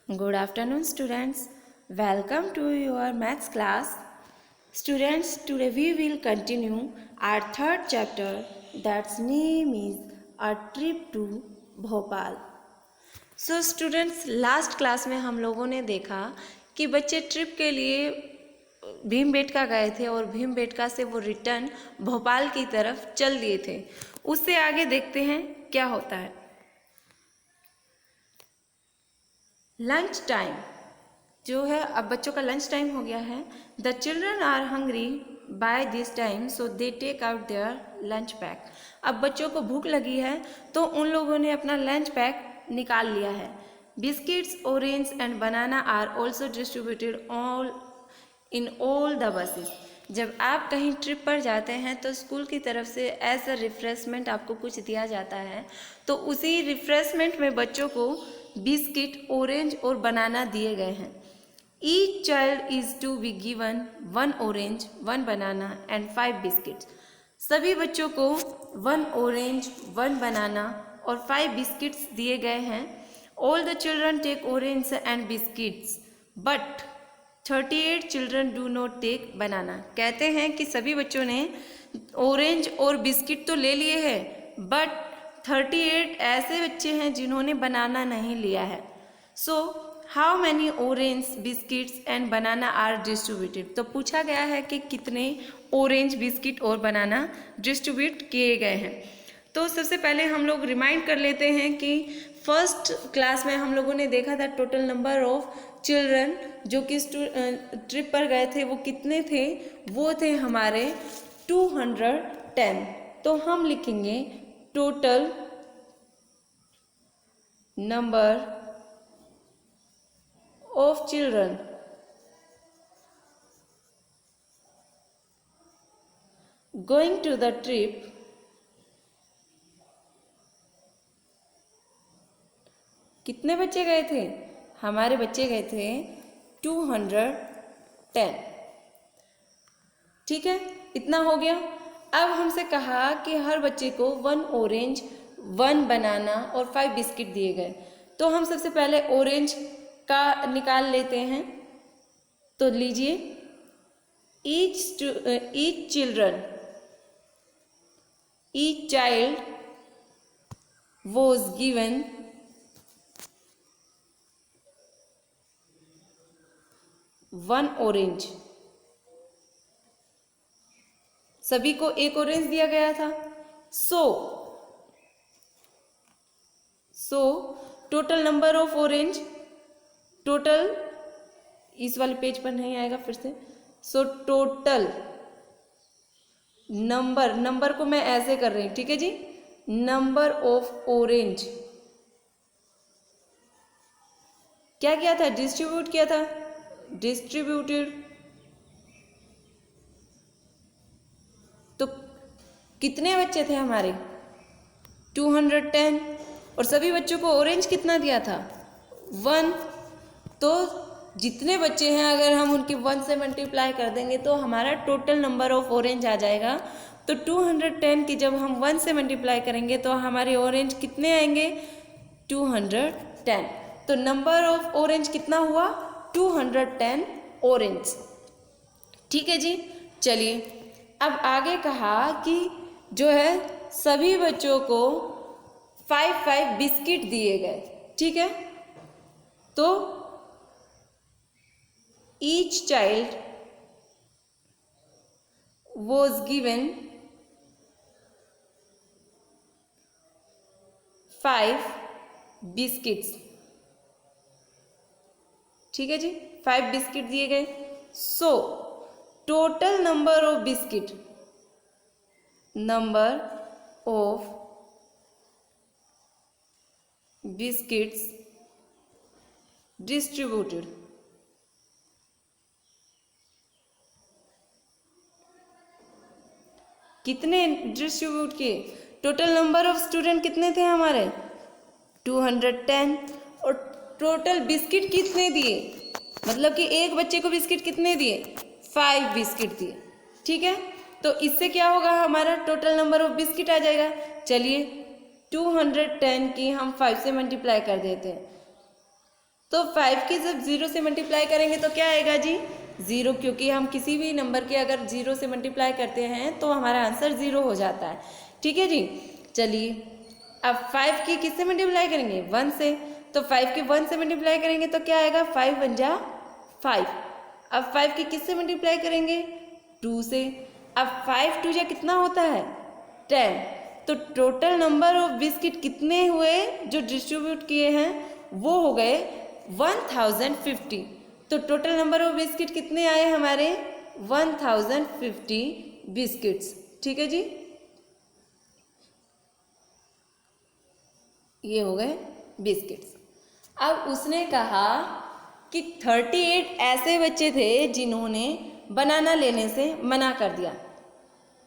Good afternoon, students. Welcome to your maths class. Students, today we will continue our third chapter that's name is A Trip to Bhopal. So students, last class में हम लोगों ने देखा कि बच्चे trip के लिए भीमबेटका गए थे और भीमबेटका से वो रिटर्न भोपाल की तरफ चल दिए थे। उससे आगे देखते हैं क्या होता है। लंच टाइम जो है, अब बच्चों का लंच टाइम हो गया है। The children are hungry by this time so they take out their lunch pack. अब बच्चों को भूख लगी है तो उन लोगों ने अपना लंच पैक निकाल लिया है। Biscuits, orange and banana are also distributed in all the buses. जब आप कहीं ट्रिप पर जाते हैं तो स्कूल की तरफ से एज अ रिफ्रेशमेंट आपको कुछ दिया जाता है, तो उसी रिफ्रेशमेंट में बच्चों को बिस्किट, ऑरेंज और बनाना दिए गए हैं। Each child is to be given 1 orange, 1 banana and 5 biscuits. सभी बच्चों को 1 ऑरेंज, 1 बनाना और 5 बिस्किट्स दिए गए हैं। All the children take orange and biscuits but 38 children do not take banana. कहते हैं कि सभी बच्चों ने ऑरेंज और बिस्किट तो ले लिए हैं, बट 38 ऐसे बच्चे हैं जिन्होंने बनाना नहीं लिया है। So how many orange, biscuits and banana are distributed. तो पूछा गया है कि कितने ऑरेंज, बिस्किट और बनाना डिस्ट्रीब्यूट किए गए हैं। तो सबसे पहले हम लोग रिमाइंड कर लेते हैं कि फर्स्ट क्लास में हम लोगों ने देखा था टोटल नंबर ऑफ चिल्ड्रन जो कि ट्रिप पर गए थे वो कितने थे। वो थे हमारे 210। तो हम लिखेंगे total number of children going to the trip कितने बच्चे गए थे? हमारे बच्चे गए थे 210। ठीक है, इतना हो गया। अब हमसे कहा कि हर बच्चे को 1 ऑरेंज, 1 बनाना और 5 बिस्किट दिए गए। तो हम सबसे पहले ऑरेंज का निकाल लेते हैं। तो लीजिए, each child was given 1 orange. सभी को 1 ऑरेंज दिया गया था। So total number of orange, total इस वाले पेज पर नहीं आएगा फिर से। सो टोटल नंबर को मैं ऐसे कर रही हूं, ठीक है जी। नंबर ऑफ ऑरेंज क्या किया था? डिस्ट्रीब्यूट किया था। डिस्ट्रीब्यूटेड तो कितने बच्चे थे हमारे? 210। और सभी बच्चों को ऑरेंज कितना दिया था? 1। तो जितने बच्चे हैं अगर हम उनके 1 से मल्टीप्लाई कर देंगे तो हमारा टोटल नंबर ऑफ ऑरेंज आ जाएगा। तो 210 की जब हम 1 से मल्टीप्लाई करेंगे तो हमारे ऑरेंज कितने आएंगे? 210। तो नंबर ऑफ ऑरेंज कितना हुआ? 210 ऑरेंज। ठीक है जी। चलिए, अब आगे कहा कि जो है सभी बच्चों को 5 बिस्किट दिए गए। ठीक है, तो each child was given 5 biscuits. ठीक है जी, 5 बिस्किट दिए गए। So total number of biscuit, number of biscuits distributed, कितने डिस्ट्रीब्यूट किए? टोटल नंबर ऑफ स्टूडेंट कितने थे हमारे? 210। और टोटल बिस्किट कितने दिए? मतलब कि एक बच्चे को बिस्किट कितने दिए? 5 बिस्किट दिए। ठीक है, तो इससे क्या होगा? हमारा टोटल नंबर ऑफ बिस्किट आ जाएगा। चलिए, 210 की हम 5 से मल्टीप्लाई कर देते हैं। तो 5 की जब 0 से मल्टीप्लाई करेंगे तो क्या आएगा जी? 0, क्योंकि हम किसी भी नंबर के अगर 0 से मल्टीप्लाई करते हैं तो हमारा आंसर 0 हो जाता है। ठीक है जी। चलिए अब 5 की किससे मल्टीप्लाई करेंगे? 1 से। तो 5 की 1 से मल्टीप्लाई करेंगे तो क्या आएगा? 5 वन जा 5। अब 5 की किससे मल्टीप्लाई करेंगे? 2 से। अब 5 2 जा कितना होता है? 10। तो टोटल नंबर ऑफ बिस्किट कितने हुए जो डिस्ट्रीब्यूट किए हैं? वो हो गए 1050। तो टोटल नंबर ऑफ बिस्किट कितने आए हमारे? 1050 बिस्किट्स। ठीक है जी, ये हो गए बिस्किट्स। अब उसने कहा कि 38 ऐसे बच्चे थे जिन्होंने बनाना लेने से मना कर दिया।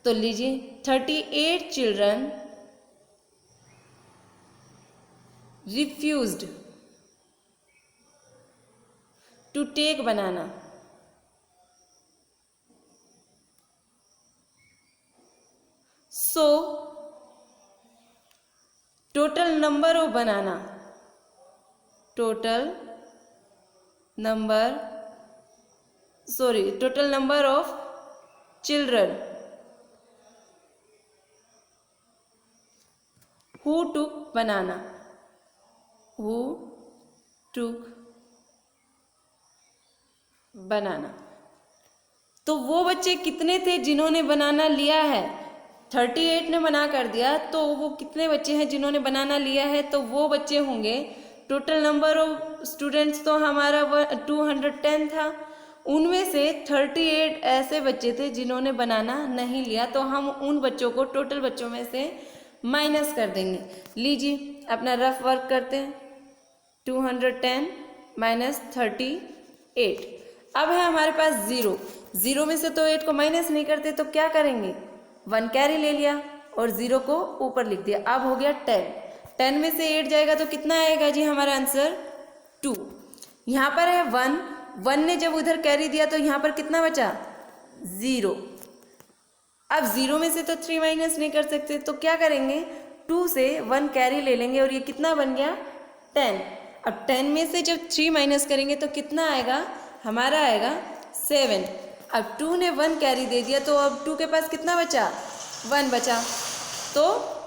तो लीजिए 38 children refused to take banana. So total number of banana, total number of children who took banana, who took बनाना। तो वो बच्चे कितने थे जिन्होंने बनाना लिया है? 38 ने मना कर दिया, तो वो कितने बच्चे हैं जिन्होंने बनाना लिया है? तो वो बच्चे होंगे, टोटल नंबर ऑफ स्टूडेंट्स तो हमारा 210 था, उनमें से 38 ऐसे बच्चे थे जिन्होंने बनाना नहीं लिया। तो हम उन बच्चों को टोटल बच्चों में से माइनस कर देंगे। लीजिए अपना रफ वर्क करते हैं। 210 माइनस 38। अब है हमारे पास 0। 0 में से तो 8 को माइनस नहीं करते, तो क्या करेंगे? 1 कैरी ले लिया और 0 को ऊपर लिख दिया। अब हो गया 10। 10 में से 8 जाएगा तो कितना आएगा जी हमारा आंसर? 2। यहाँ पर है 1। 1 ने जब उधर कैरी दिया तो यहाँ पर कितना बचा? 0। अब 0 में से तो 3 माइनस नहीं कर सकते, तो क्या करेंगे? 2 से 1 कैरी ले लेंगे और ये कितना बन गया? 10। अब 10 में से जब 3 माइनस करेंगे तो कितना आएगा? हमारा आएगा 7। अब 2 ने 1 कैरी दे दिया, तो अब 2 के पास कितना बचा? 1 बचा। तो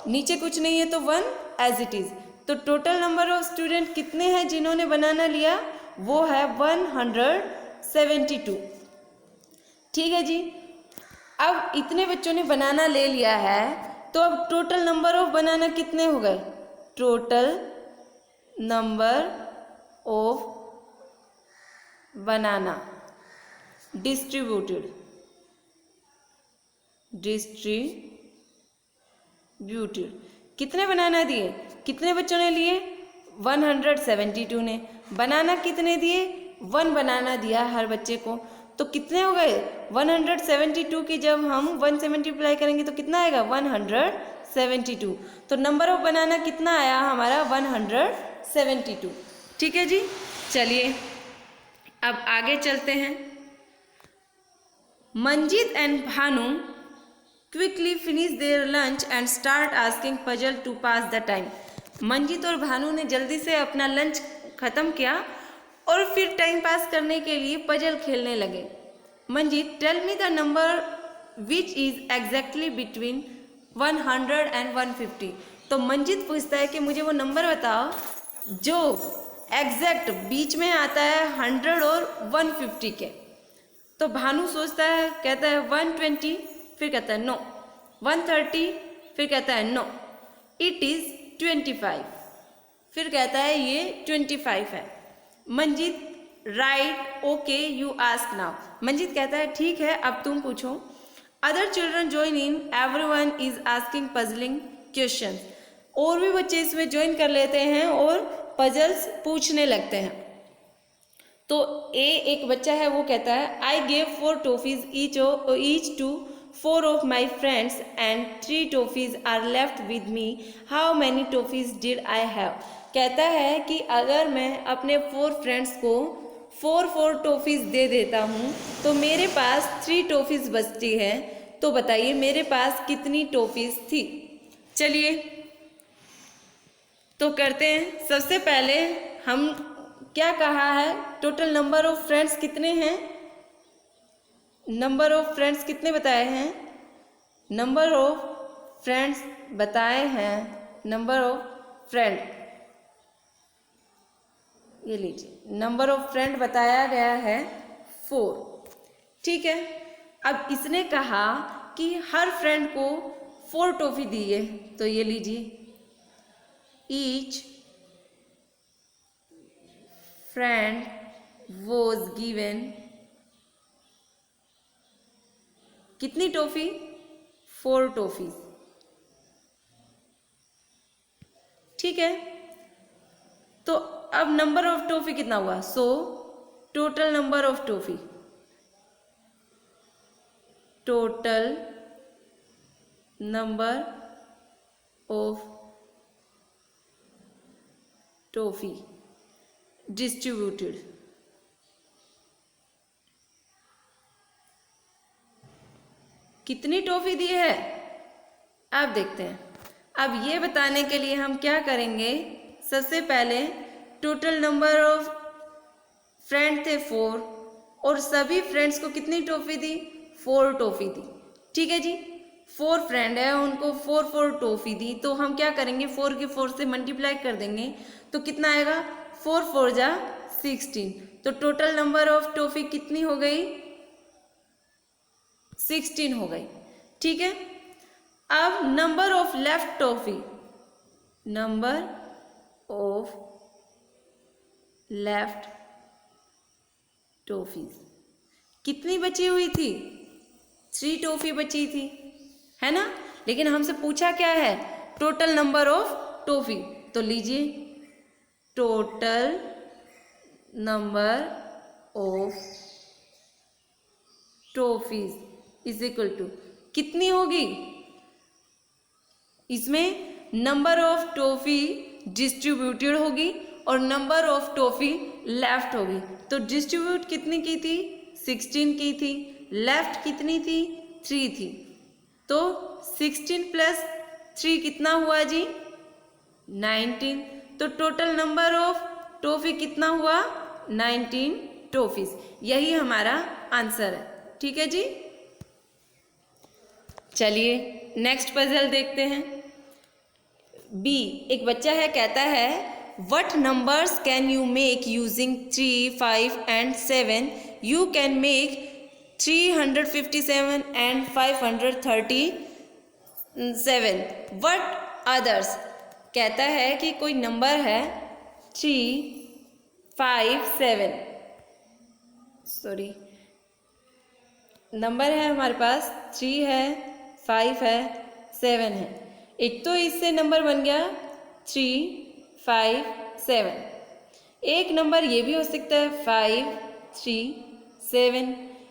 नीचे कुछ नहीं है तो 1 एज इट इज। तो टोटल नंबर ऑफ स्टूडेंट कितने हैं जिन्होंने बनाना लिया? वो है 172। ठीक है जी। अब इतने बच्चों ने बनाना ले लिया है, तो अब टोटल नंबर ऑफ बनाना कितने हो गए? Total number of banana distributed कितने बनाना दिए? कितने बच्चों ने लिए? 172 ने। बनाना कितने दिए? 1 बनाना दिया हर बच्चे को। तो कितने हो गए? 172 की जब हम 1 से मल्टीप्लाई करेंगे तो कितना आएगा? 172। तो नंबर ऑफ बनाना कितना आया हमारा? 172। ठीक है जी। चलिए अब आगे चलते हैं। Manjit and Bhanu quickly finish their lunch and start asking puzzle to pass the time. Manjit और भानु ने जल्दी से अपना लंच खत्म किया और फिर टाइम पास करने के लिए पजल खेलने लगे। Manjit, tell me the number which is exactly between 100 and 150। तो मंजित पूछता है कि मुझे वो नंबर बताओ जो एग्जैक्ट बीच में आता है 100 और 150 के। तो भानु सोचता है, कहता है 120, फिर कहता है नो। 130, फिर कहता है नो। इट इज 25, फिर कहता है ये 25 है। Manjit, right, okay, you ask now. Manjit कहता है ठीक है, अब तुम पूछो। Other children join in, everyone is asking puzzling question. और भी बच्चे इसमें ज्वाइन कर लेते हैं और पजल्स पूछने लगते हैं। तो एक बच्चा है, वो कहता है I gave 4 toffees each to 4 of my friends and 3 toffees are left with me, how many toffees did I have. कहता है कि अगर मैं अपने 4 फ्रेंड्स को 4 टॉफीज दे देता हूँ तो मेरे पास 3 टॉफीज बचती है, तो बताइए मेरे पास कितनी टॉफीज थी। चलिए तो करते हैं। सबसे पहले हम क्या कहा है, टोटल नंबर ऑफ फ्रेंड्स कितने हैं, नंबर ऑफ फ्रेंड्स कितने बताए हैं, नंबर ऑफ फ्रेंड्स बताए हैं, नंबर ऑफ फ्रेंड, ये लीजिए, नंबर ऑफ फ्रेंड बताया गया है 4। ठीक है, अब इसने कहा कि हर फ्रेंड को 4 टॉफी दी है, तो ये लीजिए, ईच फ्रेंड वॉज गिवन कितनी टॉफी, 4 टॉफी। ठीक है, तो अब नंबर ऑफ टॉफी कितना हुआ, so total number of toffee, total number of toffee distributed, कितनी टॉफी दी है, आप देखते हैं। अब ये बताने के लिए हम क्या करेंगे, सबसे पहले टोटल नंबर ऑफ फ्रेंड थे 4 और सभी फ्रेंड्स को कितनी टॉफी दी, 4 टॉफी दी। ठीक है जी, 4 फ्रेंड है, उनको 4 टॉफी दी, तो हम क्या करेंगे, 4 के 4 से मल्टीप्लाई कर देंगे, तो कितना आएगा, 4 4 जा 16, तो टोटल नंबर ऑफ टॉफी कितनी हो गई, 16 हो गई। ठीक है, अब number of left toffee, number of left toffees कितनी बची हुई थी, 3 टॉफी बची थी, है ना, लेकिन हमसे पूछा क्या है, टोटल नंबर ऑफ टॉफी, तो लीजिए total number of toffees is equal to कितनी होगी, इसमें नंबर ऑफ टॉफी डिस्ट्रीब्यूटेड होगी और नंबर ऑफ टॉफी लेफ्ट होगी, तो डिस्ट्रीब्यूट कितनी की थी, 16 की थी, लेफ्ट कितनी थी, 3 थी, तो 16 प्लस 3 कितना हुआ जी, 19, तो टोटल नंबर ऑफ टॉफी कितना हुआ, 19 टॉफीज, यही हमारा आंसर है। ठीक है जी, चलिए नेक्स्ट पजल देखते हैं। बी, एक बच्चा है, कहता है what numbers can you make using 3, 5 and 7, you can make 357 and 537, what others, कहता है कि कोई नंबर है 3, 5, 7, सॉरी नंबर है हमारे पास 3 है, 5 है, 7 है, एक तो इससे नंबर बन गया 3, 5, 7, एक नंबर ये भी हो सकता है 5, 3, 7,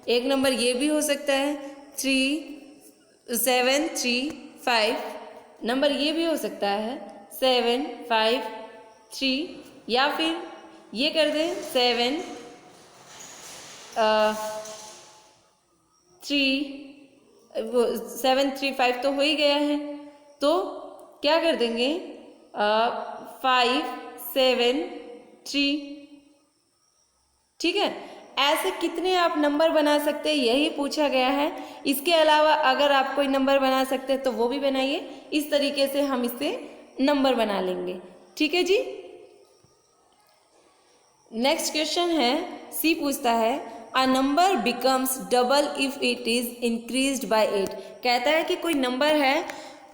एक नंबर ये भी हो सकता है 3, 7, 3, 5, नंबर ये भी हो सकता है 7, 5, 3, या फिर ये कर दें 7, 7, 3, 5 तो हो ही गया है, तो क्या कर देंगे 5, 7, 3। ठीक है, ऐसे कितने आप नंबर बना सकते हैं, यही पूछा गया है। इसके अलावा अगर आप कोई नंबर बना सकते हैं तो वो भी बनाइए, इस तरीके से हम इससे नंबर बना लेंगे। ठीक है जी, नेक्स्ट क्वेश्चन है, सी पूछता है a number becomes double if it is increased by 8, कहता है कि कोई नंबर है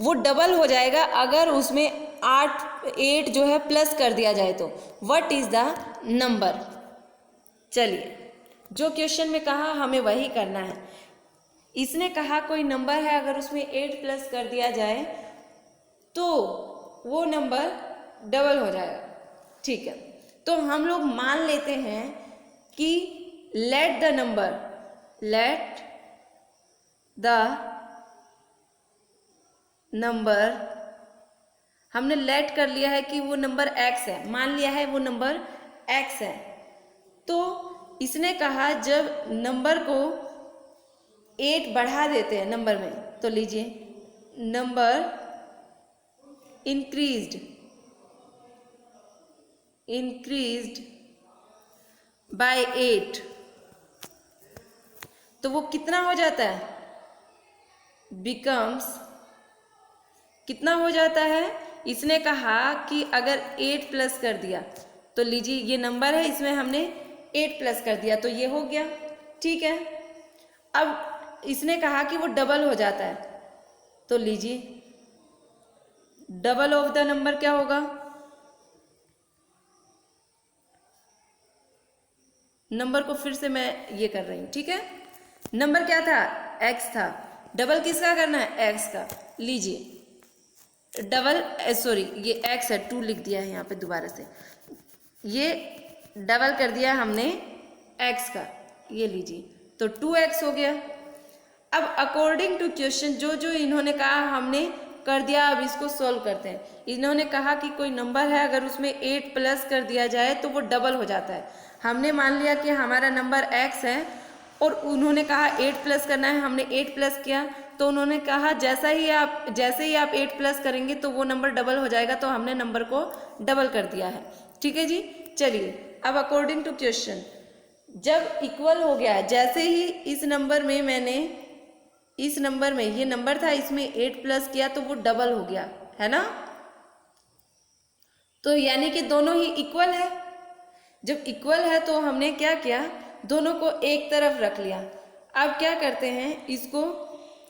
वो डबल हो जाएगा अगर उसमें 8 जो है प्लस कर दिया जाए, तो व्हाट इज द नंबर। चलिए, जो क्वेश्चन में कहा हमें वही करना है। इसने कहा कोई नंबर है अगर उसमें 8 प्लस कर दिया जाए तो वो नंबर डबल हो जाएगा। ठीक है, तो हम लोग मान लेते हैं कि लेट द नंबर हमने लेट कर लिया है कि वो नंबर x है, मान लिया है वो नंबर x है। तो इसने कहा जब नंबर को 8 बढ़ा देते हैं नंबर में, तो लीजिए नंबर इंक्रीज्ड बाय 8, तो वो कितना हो जाता है, बिकम्स, कितना हो जाता है, इसने कहा कि अगर 8 प्लस कर दिया, तो लीजिए ये नंबर है, इसमें हमने 8 प्लस कर दिया तो ये हो गया, ठीक है। अब इसने कहा कि वो डबल हो जाता है, तो लीजिए डबल ऑफ द नंबर क्या होगा, नंबर को फिर से मैं ये कर रही हूँ, ठीक है। नंबर क्या था, x था, डबल किसका करना है, x का। लीजिए डबल, सॉरी ये x है, 2 लिख दिया है यहाँ पे दोबारा से, ये डबल कर दिया हमने x का, ये लीजिए तो 2x हो गया। अब अकॉर्डिंग टू क्वेश्चन जो जो इन्होंने कहा हमने कर दिया, अब इसको सॉल्व करते हैं। इन्होंने कहा कि कोई नंबर है, अगर उसमें 8 प्लस कर दिया जाए तो वो डबल हो जाता है। हमने मान लिया कि हमारा नंबर x है और उन्होंने कहा 8 प्लस करना है, हमने 8 प्लस किया, तो उन्होंने कहा जैसे ही आप 8 प्लस करेंगे तो वो नंबर डबल हो जाएगा, तो हमने नंबर को डबल कर दिया है, ठीक है जी। चलिए अब अकॉर्डिंग टू क्वेश्चन जब इक्वल हो गया, जैसे ही इस नंबर में मैंने, इस नंबर में ये नंबर था, इसमें 8 प्लस किया तो वो डबल हो गया, है ना। तो यानी कि दोनों ही इक्वल है। जब इक्वल है तो हमने क्या किया, दोनों को एक तरफ रख लिया। अब क्या करते हैं, इसको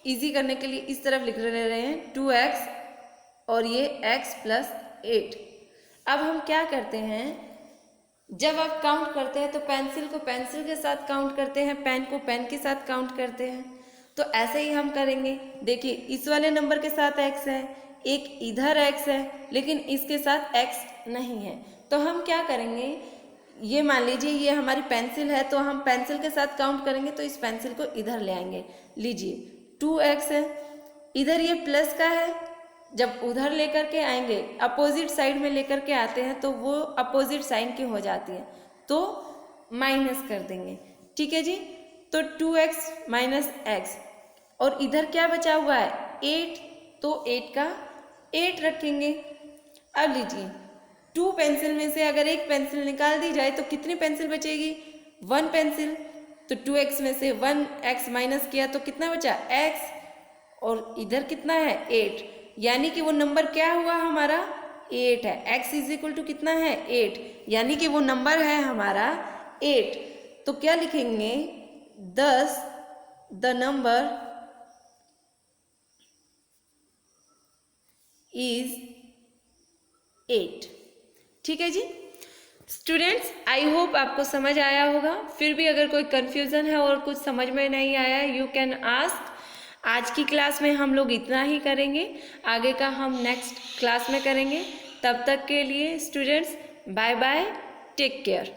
इजी करने के लिए इस तरफ लिख ले रहे हैं 2x और ये x प्लस 8। अब हम क्या करते हैं, जब आप काउंट करते हैं तो पेंसिल को पेंसिल के साथ काउंट करते हैं, पेन को पेन के साथ काउंट करते हैं, तो ऐसे ही हम करेंगे। देखिए इस वाले नंबर के साथ x है, एक इधर x है, लेकिन इसके साथ x नहीं है, तो हम क्या करेंगे, ये मान लीजिए ये हमारी पेंसिल है, तो हम पेंसिल के साथ काउंट करेंगे, तो इस पेंसिल को इधर ले आएंगे। लीजिए 2x है, इधर ये प्लस का है, जब उधर लेकर के आएंगे, अपोजिट साइड में लेकर के आते हैं तो वो अपोजिट साइन की हो जाती है, तो माइनस कर देंगे, ठीक है जी। तो 2x माइनस x, और इधर क्या बचा हुआ है 8, तो 8 का 8 रखेंगे। अब लीजिए 2 पेंसिल में से अगर एक पेंसिल निकाल दी जाए तो कितनी पेंसिल बचेगी, 1 पेंसिल। तो 2x में से 1x माइनस किया तो कितना बचा x, और इधर कितना है 8, यानी कि वो नंबर क्या हुआ हमारा 8 है। x इज इक्वल टू कितना है 8, यानी कि वो नंबर है हमारा 8। तो क्या लिखेंगे, 10 द नंबर इज 8, ठीक है जी। स्टूडेंट्स आई होप आपको समझ आया होगा। फिर भी अगर कोई कंफ्यूजन है और कुछ समझ में नहीं आया, यू कैन आस्क। आज की क्लास में हम लोग इतना ही करेंगे, आगे का हम नेक्स्ट क्लास में करेंगे। तब तक के लिए students bye bye, take care.